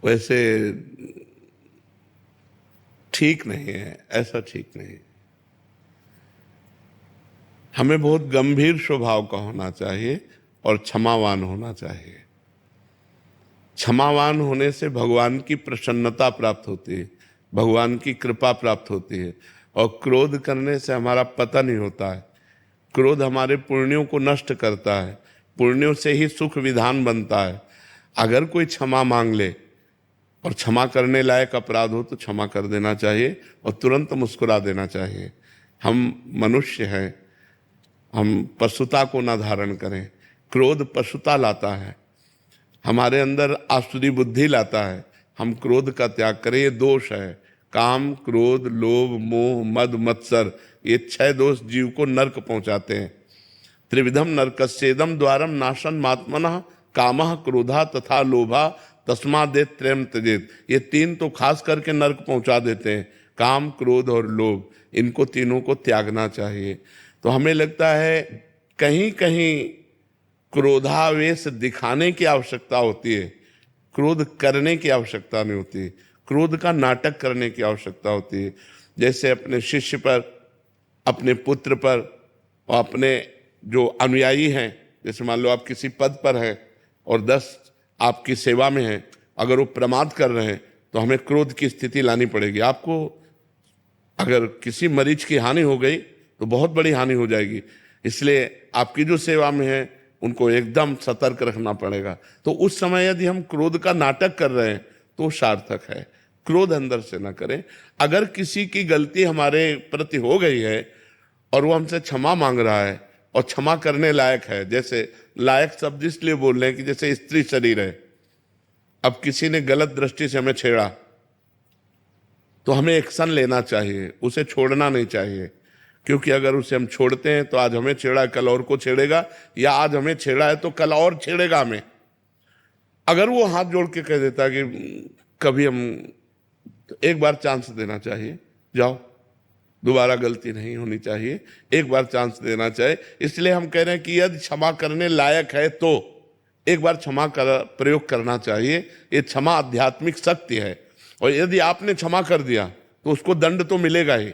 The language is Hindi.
वैसे ठीक नहीं है, ऐसा ठीक नहीं। हमें बहुत गंभीर स्वभाव का होना चाहिए और क्षमावान होना चाहिए। क्षमावान होने से भगवान की प्रसन्नता प्राप्त होती है, भगवान की कृपा प्राप्त होती है। और क्रोध करने से हमारा पतन ही होता है। क्रोध हमारे पुण्यों को नष्ट करता है, पुण्यों से ही सुख विधान बनता है। अगर कोई क्षमा मांग ले और क्षमा करने लायक अपराध हो तो क्षमा कर देना चाहिए और तुरंत मुस्कुरा देना चाहिए। हम मनुष्य हैं, हम पशुता को ना धारण करें। क्रोध पशुता लाता है, हमारे अंदर आसुरी बुद्धि लाता है। हम क्रोध का त्याग करें, ये दोष है। काम, क्रोध, लोभ, मोह, मद, मत्सर, ये 6 दोष जीव को नरक पहुंचाते हैं। त्रिविधम नरकस्येदम द्वारम नाशन मात्मनः कामः क्रोधा तथा लोभा तस्मादेत त्रयम त्यजेत। ये 3 तो खास करके नरक पहुंचा देते हैं, काम, क्रोध और लोभ। इनको तीनों को त्यागना चाहिए। तो हमें लगता है कहीं कहीं क्रोधावेश दिखाने की आवश्यकता होती है, क्रोध करने की आवश्यकता नहीं होती। क्रोध का नाटक करने की आवश्यकता होती है। जैसे अपने शिष्य पर, अपने पुत्र पर और अपने जो अनुयायी हैं, जैसे मान लो आप किसी पद पर हैं और 10 आपकी सेवा में हैं, अगर वो प्रमाद कर रहे हैं तो हमें क्रोध की स्थिति लानी पड़ेगी। आपको अगर किसी मरीज की हानि हो गई तो बहुत बड़ी हानि हो जाएगी, इसलिए आपकी जो सेवा में है उनको एकदम सतर्क रखना पड़ेगा। तो उस समय यदि हम क्रोध का नाटक कर रहे हैं तो सार्थक है। क्रोध अंदर से ना करें। अगर किसी की गलती हमारे प्रति हो गई है और वो हमसे क्षमा मांग रहा है और क्षमा करने लायक है, जैसे लायक शब्द इसलिए बोल रहे हैं कि जैसे स्त्री शरीर है, अब किसी ने गलत दृष्टि से हमें छेड़ा तो हमें एक्शन लेना चाहिए, उसे छोड़ना नहीं चाहिए। क्योंकि अगर उसे हम छोड़ते हैं तो आज हमें छेड़ा, कल और को छेड़ेगा, या आज हमें छेड़ा है तो कल और छेड़ेगा हमें। अगर वो हाथ जोड़ के कह देता कि कभी हम, तो एक बार चांस देना चाहिए, जाओ, दोबारा गलती नहीं होनी चाहिए, एक बार चांस देना चाहिए। इसलिए हम कह रहे हैं कि यदि क्षमा करने लायक है तो एक बार क्षमा कर प्रयोग करना चाहिए। ये क्षमा आध्यात्मिक शक्ति है, और यदि आपने क्षमा कर दिया तो उसको दंड तो मिलेगा ही।